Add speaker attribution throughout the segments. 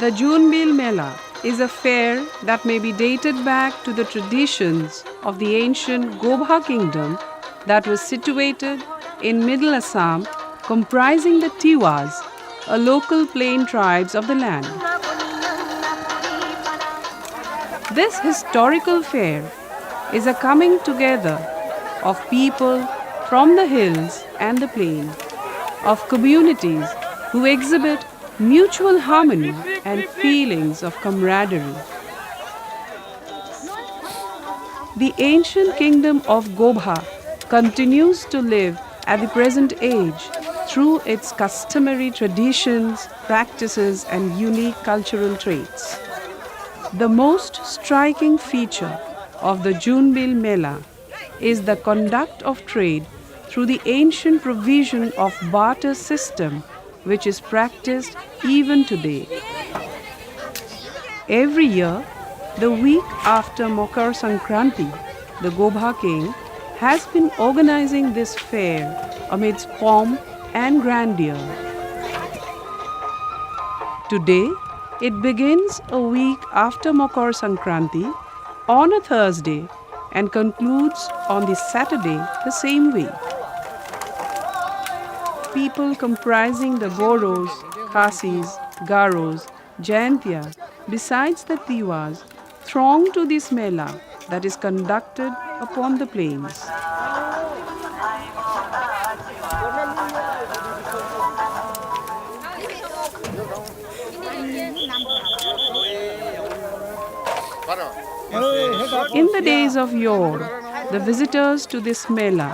Speaker 1: The Junbil Mela is a fair that may be dated back to the traditions of the ancient Gobha kingdom that was situated in Middle Assam, comprising the Tiwas, a local plain tribes of the land. This historical fair is a coming together of people from the hills and the plain, of communities who exhibit mutual harmony and feelings of camaraderie. The ancient kingdom of Gobha continues to live at the present age through its customary traditions, practices, and unique cultural traits. The most striking feature of the Junbil Mela is the conduct of trade through the ancient provision of barter system, which is practiced even today. Every year, the week after Makar Sankranti, the Gobha king has been organizing this fair amidst pomp and grandeur. Today, it begins a week after Makar Sankranti on a Thursday and concludes on the Saturday the same week. People comprising the Boros, Khasis, Garos, Jaintia, besides the Tiwas, throng to this Mela that is conducted upon the plains. In the days of yore, the visitors to this Mela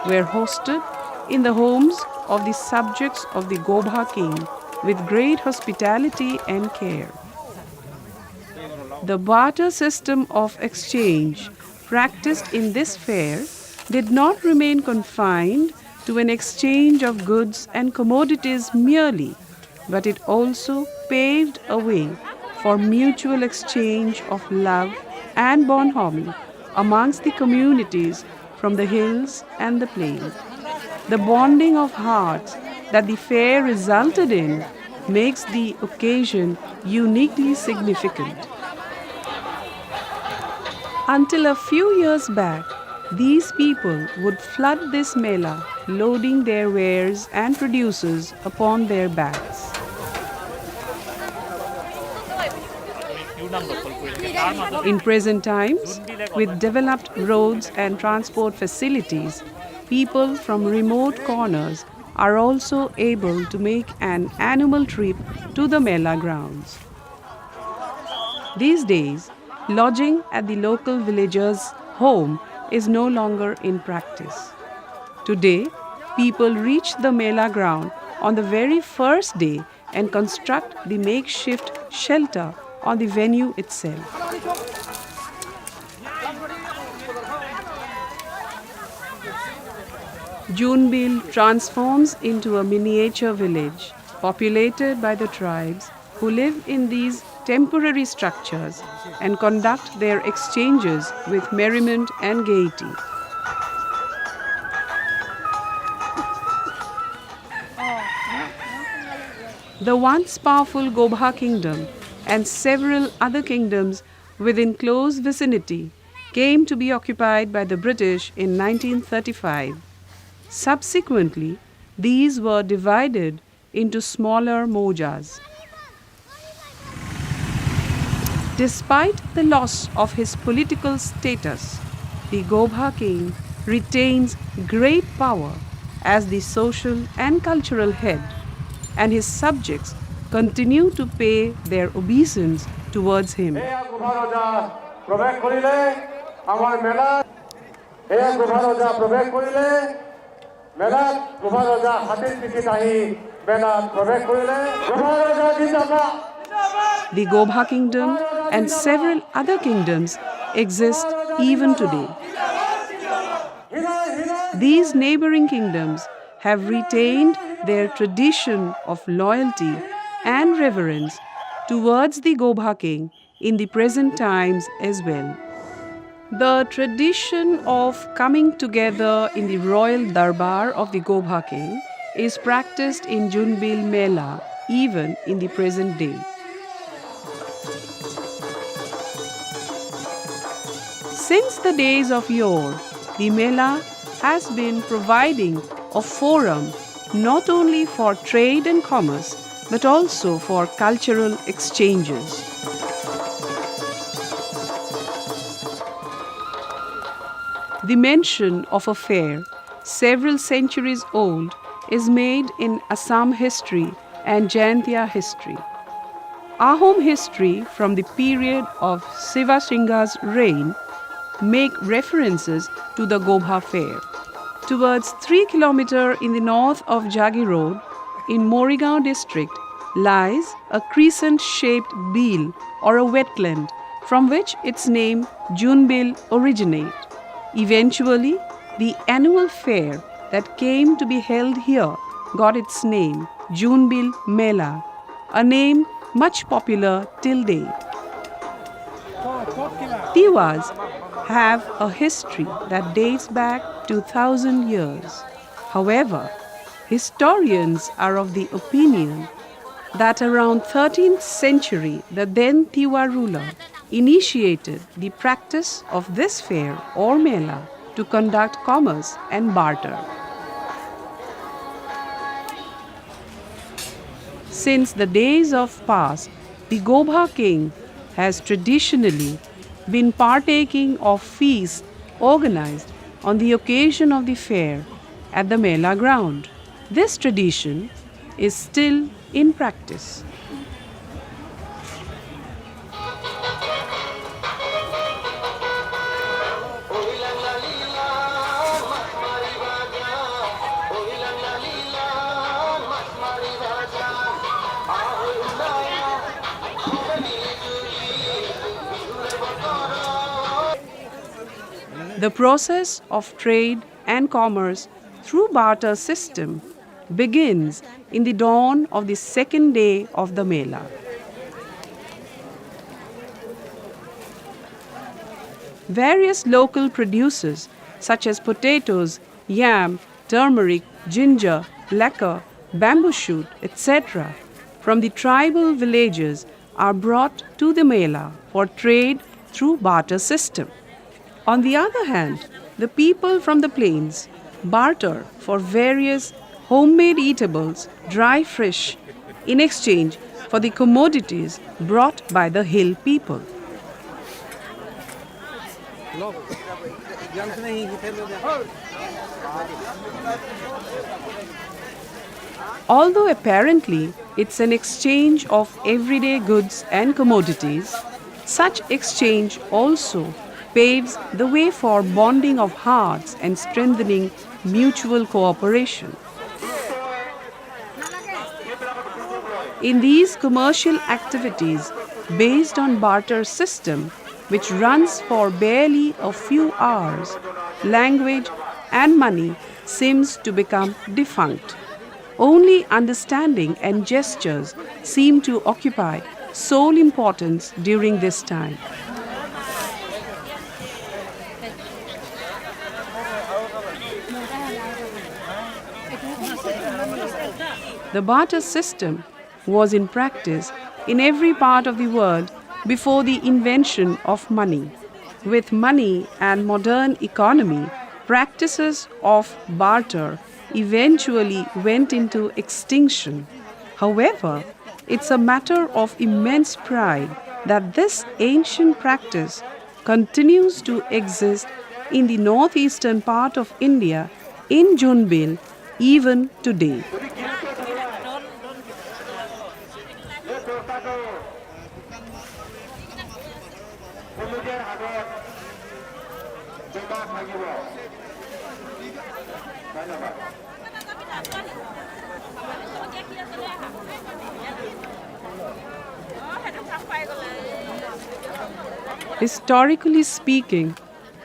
Speaker 1: were hosted in the homes of the subjects of the Gobha king with great hospitality and care. The barter system of exchange practiced in this fair did not remain confined to an exchange of goods and commodities merely, but it also paved a way for mutual exchange of love and bonhomie amongst the communities from the hills and the plain. The bonding of hearts that the fair resulted in makes the occasion uniquely significant. Until a few years back, these people would flood this Mela, loading their wares and produces upon their backs. In present times, with developed roads and transport facilities, people from remote corners are also able to make an annual trip to the Mela grounds. These days, lodging at the local villager's home is no longer in practice. Today, people reach the Mela ground on the very first day and construct the makeshift shelter on the venue itself. Junbil transforms into a miniature village populated by the tribes who live in these temporary structures and conduct their exchanges with merriment and gaiety. The once powerful Gobha kingdom and several other kingdoms within close vicinity came to be occupied by the British in 1935. Subsequently, these were divided into smaller mojas. Despite the loss of his political status, the Gobha king retains great power as the social and cultural head, and his subjects continue to pay their obeisance towards him. The Gobha kingdom and several other kingdoms exist even today. These neighboring kingdoms have retained their tradition of loyalty and reverence towards the Gobha king in the present times as well. The tradition of coming together in the royal darbar of the Gobha king is practiced in Junbil Mela even in the present day. Since the days of yore, the Mela has been providing a forum not only for trade and commerce but also for cultural exchanges. The mention of a fair several centuries old is made in Assam history and Jaintia history. Ahom history from the period of Siva Singha's reign make references to the Gobha fair. Towards 3 km in the north of Jagi Road, in Morigaon district, lies a crescent-shaped beel or a wetland from which its name Junbil originates. Eventually, the annual fair that came to be held here got its name Junbil Mela, a name much popular till date. Tiwas have a history that dates back to 1,000 years. However, historians are of the opinion that around 13th century, the then Tiwa ruler initiated the practice of this fair or mela to conduct commerce and barter. Since the days of past, the Gobha king has traditionally been partaking of feasts organized on the occasion of the fair at the Mela ground. This tradition is still in practice. The process of trade and commerce through barter system begins in the dawn of the second day of the Mela. Various local produces such as potatoes, yam, turmeric, ginger, lacquer, bamboo shoot, etc. from the tribal villages are brought to the Mela for trade through barter system. On the other hand, the people from the plains barter for various homemade eatables, dry fish, in exchange for the commodities brought by the hill people. Although apparently it's an exchange of everyday goods and commodities, such exchange also paves the way for bonding of hearts and strengthening mutual cooperation. In these commercial activities based on barter system, which runs for barely a few hours, language and money seems to become defunct. Only understanding and gestures seem to occupy sole importance during this time. The barter system was in practice in every part of the world before the invention of money. With money and modern economy, practices of barter eventually went into extinction. However, it's a matter of immense pride that this ancient practice continues to exist in the northeastern part of India in Junbil even today. Historically speaking,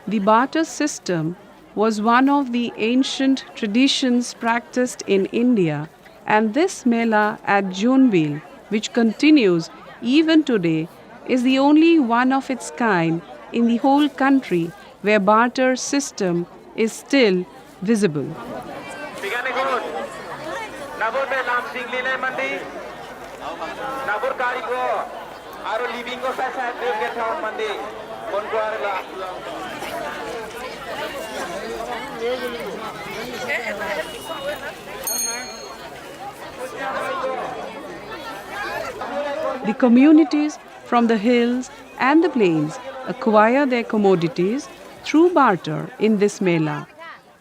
Speaker 1: the barter system was one of the ancient traditions practiced in India, and this Mela at Junbil, which continues even today, is the only one of its kind in the whole country where barter system is still visible. The communities from the hills and the plains acquire their commodities through barter in this Mela.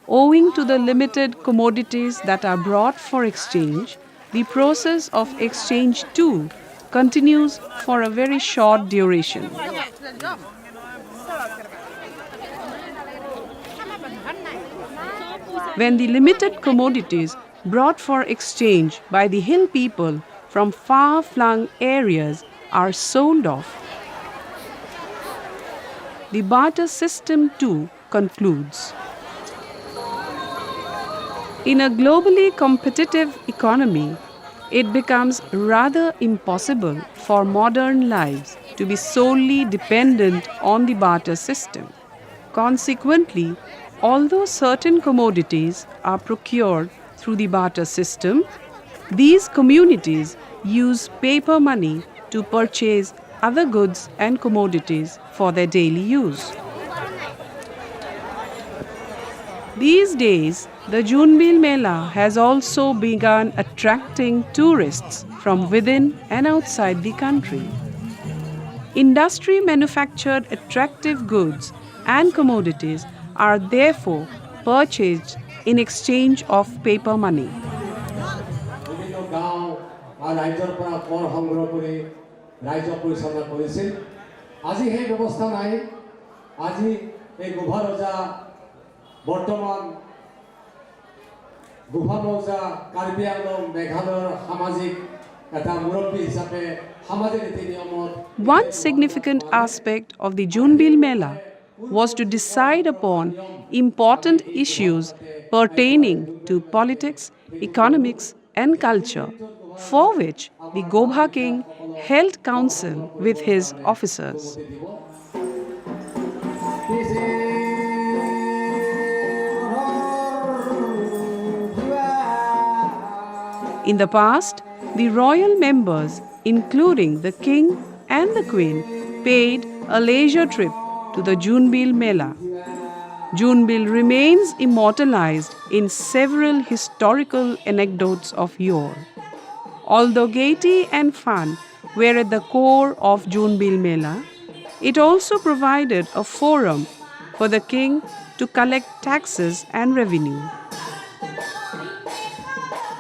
Speaker 1: Owing to the limited commodities that are brought for exchange, the process of exchange too continues for a very short duration. When the limited commodities brought for exchange by the hill people from far-flung areas are sold off, the barter system too concludes. In a globally competitive economy, it becomes rather impossible for modern lives to be solely dependent on the barter system. Consequently, although certain commodities are procured through the barter system, these communities use paper money to purchase other goods and commodities for their daily use. These days, the Junbil Mela has also begun attracting tourists from within and outside the country. Industry-manufactured attractive goods and commodities are therefore purchased in exchange of paper money. One significant aspect of the Junbil Mela was to decide upon important issues pertaining to politics, economics, and culture, for which the Gobha king held council with his officers. In the past, the royal members, including the king and the queen, paid a leisure trip to the Junbil Mela. Junbil remains immortalized in several historical anecdotes of yore. Although gaiety and fun were at the core of Junbil Mela, it also provided a forum for the king to collect taxes and revenue.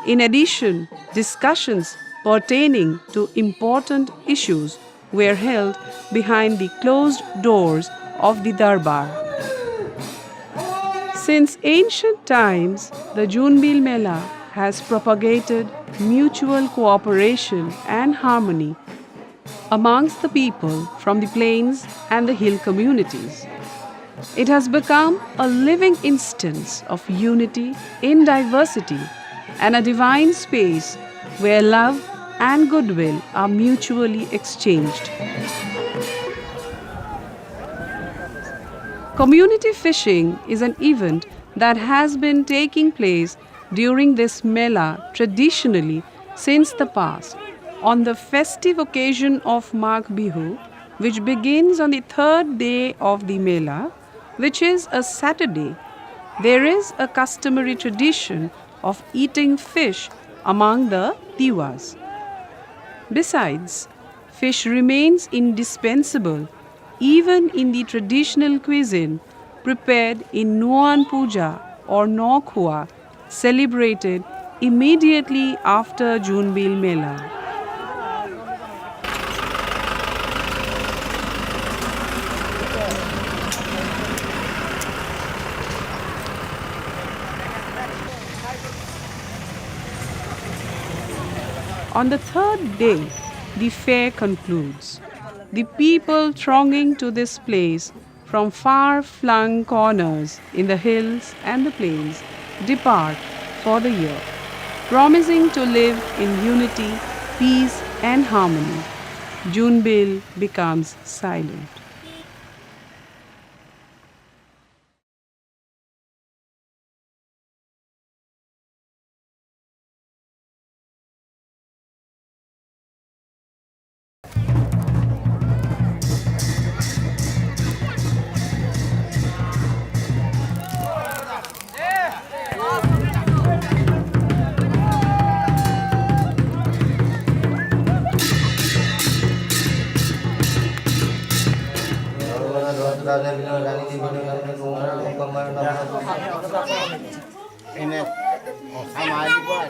Speaker 1: In addition, discussions pertaining to important issues were held behind the closed doors of the Darbar. Since ancient times, the Junbil Mela has propagated mutual cooperation and harmony amongst the people from the plains and the hill communities. It has become a living instance of unity in diversity and a divine space where love and goodwill are mutually exchanged. Community fishing is an event that has been taking place during this Mela traditionally since the past. On the festive occasion of Magh Bihu, which begins on the third day of the Mela, which is a Saturday, there is a customary tradition of eating fish among the Tiwas. Besides, fish remains indispensable even in the traditional cuisine prepared in Nuan Puja or Nokhua, celebrated immediately after Junbil Mela. On the third day, the fair concludes. The people thronging to this place from far-flung corners in the hills and the plains depart for the year, promising to live in unity, peace and harmony. Junbil becomes silent.
Speaker 2: Ini, oh sama aja gua.